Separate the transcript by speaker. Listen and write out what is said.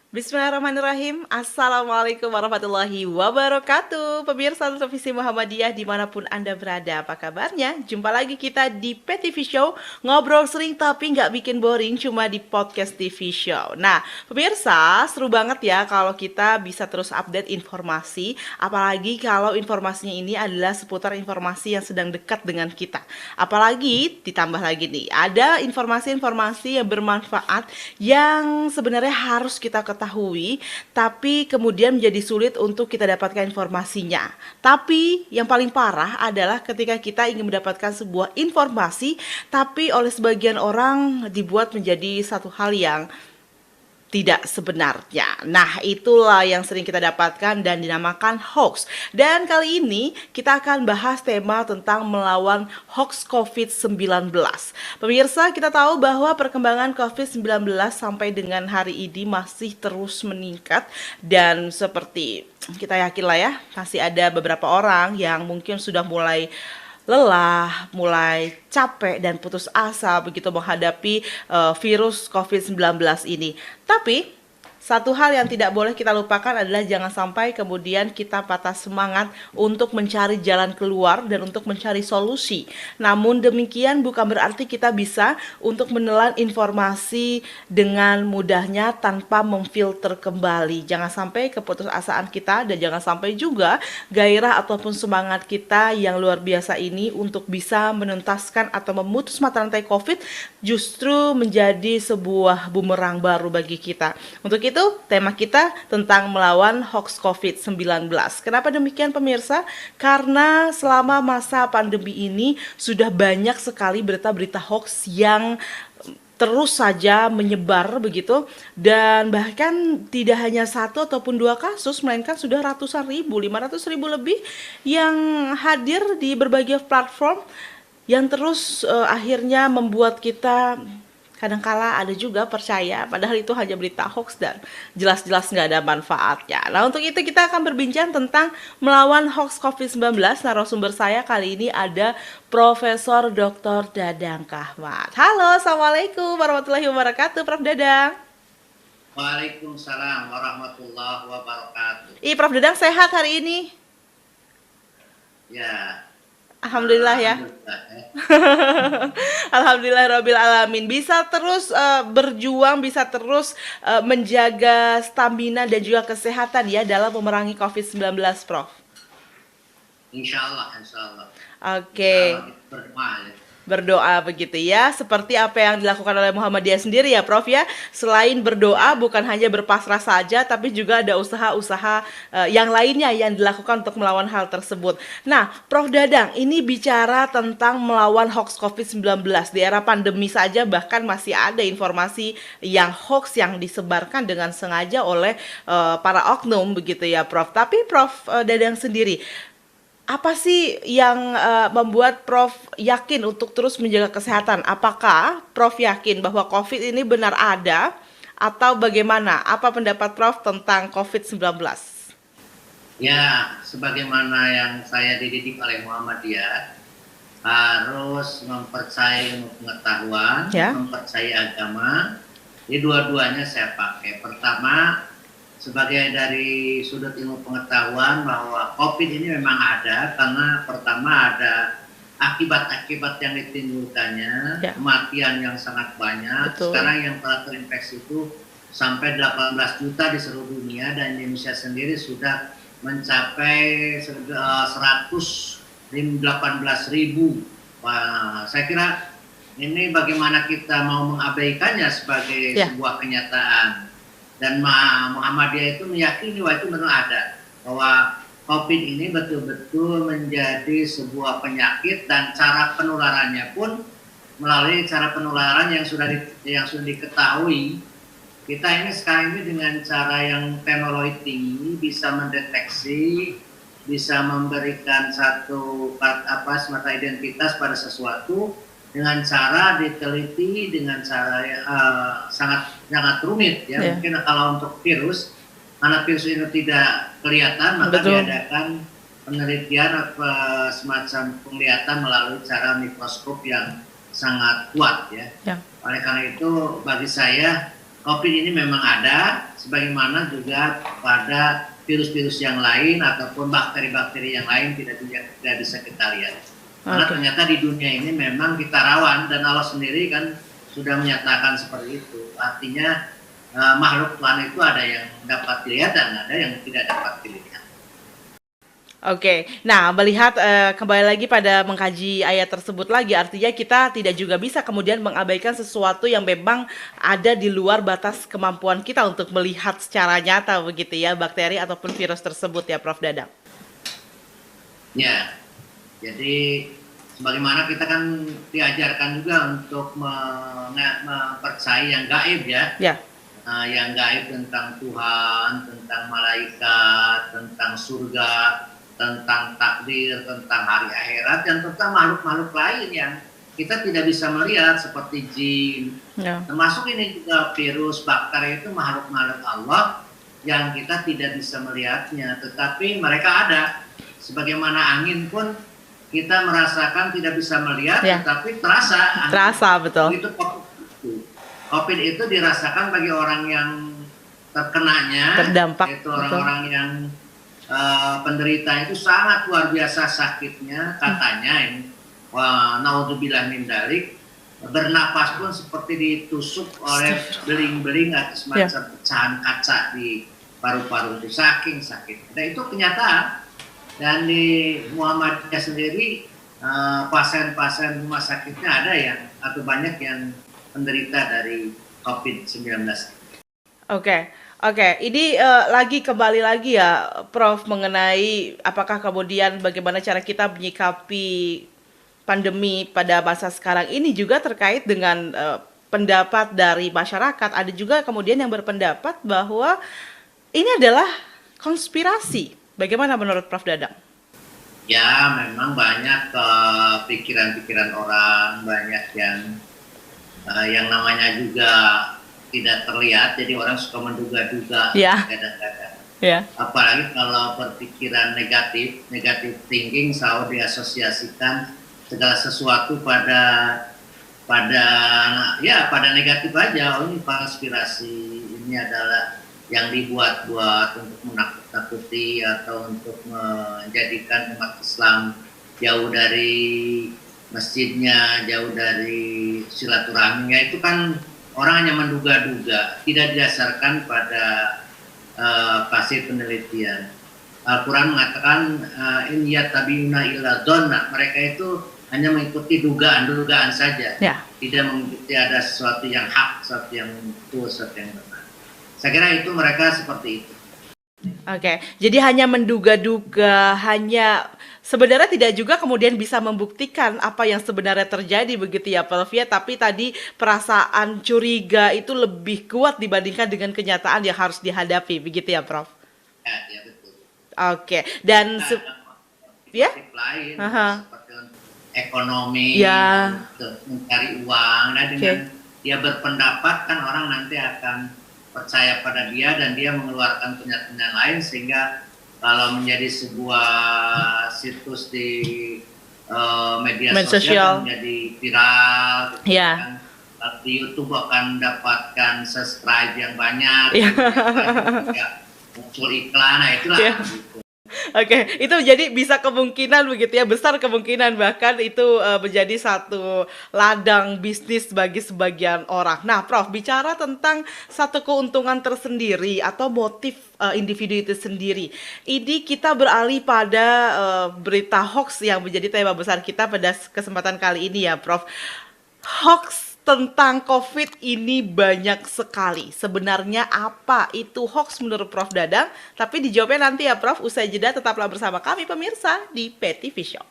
Speaker 1: Bismillahirrahmanirrahim. Assalamualaikum warahmatullahi wabarakatuh. Pemirsa televisi Muhammadiyah dimanapun Anda berada, apa kabarnya? Jumpa lagi kita di PTV Show. Ngobrol sering tapi nggak bikin boring cuma di podcast TV Show. Nah, pemirsa, seru banget ya kalau kita bisa terus update informasi. Apalagi kalau informasinya ini adalah seputar informasi yang sedang dekat dengan kita. Apalagi ditambah lagi nih, ada informasi-informasi yang bermanfaat yang sebenarnya harus kita ketahui, tapi kemudian menjadi sulit untuk kita dapatkan informasinya. Tapi yang paling parah adalah ketika kita ingin mendapatkan sebuah informasi, tapi oleh sebagian orang dibuat menjadi satu hal yang tidak sebenarnya. Nah, itulah yang sering kita dapatkan dan dinamakan hoax. Dan kali ini kita akan bahas tema tentang melawan hoax COVID-19. Pemirsa, kita tahu bahwa perkembangan COVID-19 sampai dengan hari ini masih terus meningkat dan seperti kita yakin lah ya, masih ada beberapa orang yang mungkin sudah mulai lelah, mulai capek dan putus asa begitu menghadapi virus COVID-19 ini. Tapi satu hal yang tidak boleh kita lupakan adalah jangan sampai kemudian kita patah semangat untuk mencari jalan keluar dan untuk mencari solusi. Namun demikian bukan berarti kita bisa untuk menelan informasi dengan mudahnya tanpa memfilter kembali. Jangan sampai keputusasaan kita dan jangan sampai juga gairah ataupun semangat kita yang luar biasa ini untuk bisa menuntaskan atau memutus mata rantai COVID justru menjadi sebuah bumerang baru bagi kita. Untuk itu tema kita tentang melawan hoax COVID-19. Kenapa demikian pemirsa? Karena selama masa pandemi ini sudah banyak sekali berita-berita hoax yang terus saja menyebar begitu, dan bahkan tidak hanya satu ataupun dua kasus, melainkan sudah ratusan ribu, 500 ribu lebih yang hadir di berbagai platform yang terus akhirnya membuat kita kadangkala ada juga percaya padahal itu hanya berita hoax dan jelas-jelas nggak ada manfaatnya. Nah, untuk itu kita akan berbincang tentang melawan hoax COVID-19. Narasumber saya kali ini ada Profesor Dr. Dadang Kahmat. Halo, Assalamualaikum warahmatullahi wabarakatuh, Prof. Dadang.
Speaker 2: Waalaikumsalam warahmatullahi wabarakatuh.
Speaker 1: Prof. Dadang sehat hari ini?
Speaker 2: Ya,
Speaker 1: Alhamdulillah ya.
Speaker 2: alhamdulillah.
Speaker 1: Alhamdulillahirabbil alamin. Bisa terus berjuang, bisa terus menjaga stamina dan juga kesehatan ya dalam memerangi COVID-19, Prof.
Speaker 2: Insya Allah, insya Allah. Insya Allah
Speaker 1: Oke.
Speaker 2: kita berdoa ya.
Speaker 1: Berdoa begitu ya, seperti apa yang dilakukan oleh Muhammadiyah sendiri ya Prof ya. Selain berdoa
Speaker 2: Ya,
Speaker 1: bukan hanya berpasrah saja, tapi juga ada usaha-usaha yang lainnya yang dilakukan untuk melawan hal tersebut. Nah, Prof Dadang, ini bicara tentang melawan hoax COVID-19 di era pandemi saja, bahkan masih ada informasi yang hoax yang disebarkan dengan sengaja oleh para oknum begitu ya Prof. Tapi Prof Dadang sendiri, apa sih yang membuat Prof yakin untuk terus menjaga kesehatan? Apakah Prof yakin bahwa COVID ini benar ada atau bagaimana? Apa pendapat Prof tentang COVID-19?
Speaker 2: ya, sebagaimana yang saya dididik oleh Muhammadiyah, harus mempercayai ilmu pengetahuan,
Speaker 1: Ya,
Speaker 2: mempercayai agama. Jadi dua-duanya saya pakai. Pertama, sebagai dari sudut ilmu pengetahuan bahwa COVID ini memang ada karena pertama ada akibat-akibat yang ditimbulkannya,
Speaker 1: ya,
Speaker 2: kematian yang sangat banyak.
Speaker 1: betul.
Speaker 2: Sekarang yang telah terinfeksi itu sampai 18 juta di seluruh dunia dan Indonesia sendiri sudah mencapai 118.000. Wah, saya kira ini bagaimana kita mau mengabaikannya sebagai
Speaker 1: Ya,
Speaker 2: sebuah kenyataan. Dan Muhammadiyah itu meyakini bahwa itu benar ada, bahwa COVID ini betul-betul menjadi sebuah penyakit dan cara penularannya pun melalui cara penularan yang sudah diketahui. Kita ini sekarang ini dengan cara yang teknologi tinggi bisa mendeteksi, bisa memberikan satu semata identitas pada sesuatu dengan cara diteliti dengan cara sangat sangat rumit ya.
Speaker 1: ya,
Speaker 2: Mungkin kalau untuk virus, karena virus ini tidak kelihatan, maka
Speaker 1: betul.
Speaker 2: diadakan penelitian atau semacam penglihatan melalui cara mikroskop yang sangat kuat ya.
Speaker 1: Ya,
Speaker 2: Oleh karena itu bagi saya COVID ini memang ada, sebagaimana juga pada virus-virus yang lain ataupun bakteri-bakteri yang lain tidak bisa kita lihat. Karena ternyata di dunia ini memang kita rawan, dan Allah sendiri kan sudah menyatakan seperti itu. Artinya makhluk Tuhan itu ada yang dapat dilihat dan ada yang tidak dapat dilihat.
Speaker 1: Oke, nah melihat kembali lagi pada mengkaji ayat tersebut lagi, artinya kita tidak juga bisa kemudian mengabaikan sesuatu yang memang ada di luar batas kemampuan kita untuk melihat secara nyata begitu ya, bakteri ataupun virus tersebut ya Prof. Dadang.
Speaker 2: Ya, jadi sebagaimana kita kan diajarkan juga untuk mempercayai yang gaib ya.
Speaker 1: Ya.
Speaker 2: Yang gaib tentang Tuhan, tentang malaikat, tentang surga, tentang takdir, tentang hari akhirat, dan tentang makhluk-makhluk lain yang kita tidak bisa melihat seperti jin. Ya. Termasuk ini juga virus, bakteri itu makhluk-makhluk Allah yang kita tidak bisa melihatnya, tetapi mereka ada. Sebagaimana angin pun kita merasakan tidak bisa melihat, ya, tetapi terasa.
Speaker 1: Terasa, betul.
Speaker 2: Itu COVID itu dirasakan bagi orang yang terkenanya, terdampak, itu orang-orang yang penderita itu sangat luar biasa sakitnya, katanya ini, naudzubillah min dzalik, bernapas pun seperti ditusuk oleh beling-beling atau semacam pecahan kaca di paru-paru, itu saking sakit. Nah, itu kenyataan. Dan di Muhammadiyah sendiri pasien-pasien rumah sakitnya ada yang atau banyak yang penderita dari COVID-19.
Speaker 1: Oke, ini lagi kembali lagi ya Prof mengenai apakah kemudian bagaimana cara kita menyikapi pandemi pada masa sekarang ini juga terkait dengan pendapat dari masyarakat. Ada juga kemudian yang berpendapat bahwa ini adalah konspirasi. Bagaimana menurut Prof Dadang?
Speaker 2: Ya, memang banyak pikiran-pikiran orang, banyak yang namanya juga tidak terlihat, jadi orang suka menduga-duga, kadang-kadang. Apalagi kalau berpikiran negatif thinking selalu diasosiasikan segala sesuatu pada negatif aja. Oh, ini konspirasi, ini adalah yang dibuat-buat untuk menakut-nakuti atau untuk menjadikan umat Islam jauh dari masjidnya, jauh dari silaturahminya. Itu kan orang hanya menduga-duga, tidak didasarkan pada hasil penelitian. Al-Quran mengatakan in yattabi'una illa dzanna, mereka itu hanya mengikuti dugaan-dugaan saja, tidak mengikuti ada sesuatu yang hak, sesuatu yang betul, sesuatu yang benar. Saya kira itu mereka seperti itu.
Speaker 1: Oke, jadi hanya menduga-duga, hanya sebenarnya tidak juga kemudian bisa membuktikan apa yang sebenarnya terjadi begitu ya Prof ya, tapi tadi perasaan curiga itu lebih kuat dibandingkan dengan kenyataan yang harus dihadapi begitu ya Prof?
Speaker 2: Ya betul.
Speaker 1: Oke, dan
Speaker 2: lain seperti ekonomi, untuk mencari uang, nah dengan dia berpendapat kan orang nanti akan percaya pada dia dan dia mengeluarkan pernyataan lain, sehingga kalau menjadi sebuah situs di media sosial menjadi viral, kan, di YouTube akan mendapatkan subscribe yang banyak, muncul iklan, nah itulah.
Speaker 1: Oke, itu jadi bisa kemungkinan begitu ya, besar kemungkinan bahkan itu menjadi satu ladang bisnis bagi sebagian orang. Nah, Prof, bicara tentang satu keuntungan tersendiri atau motif individu itu sendiri. Ini kita beralih pada berita hoax yang menjadi tema besar kita pada kesempatan kali ini ya, Prof. Hoax tentang COVID ini banyak sekali. Sebenarnya apa itu hoax menurut Prof Dadang? Tapi dijawabnya nanti ya Prof, usai jeda. Tetaplah bersama kami pemirsa di PTV Show.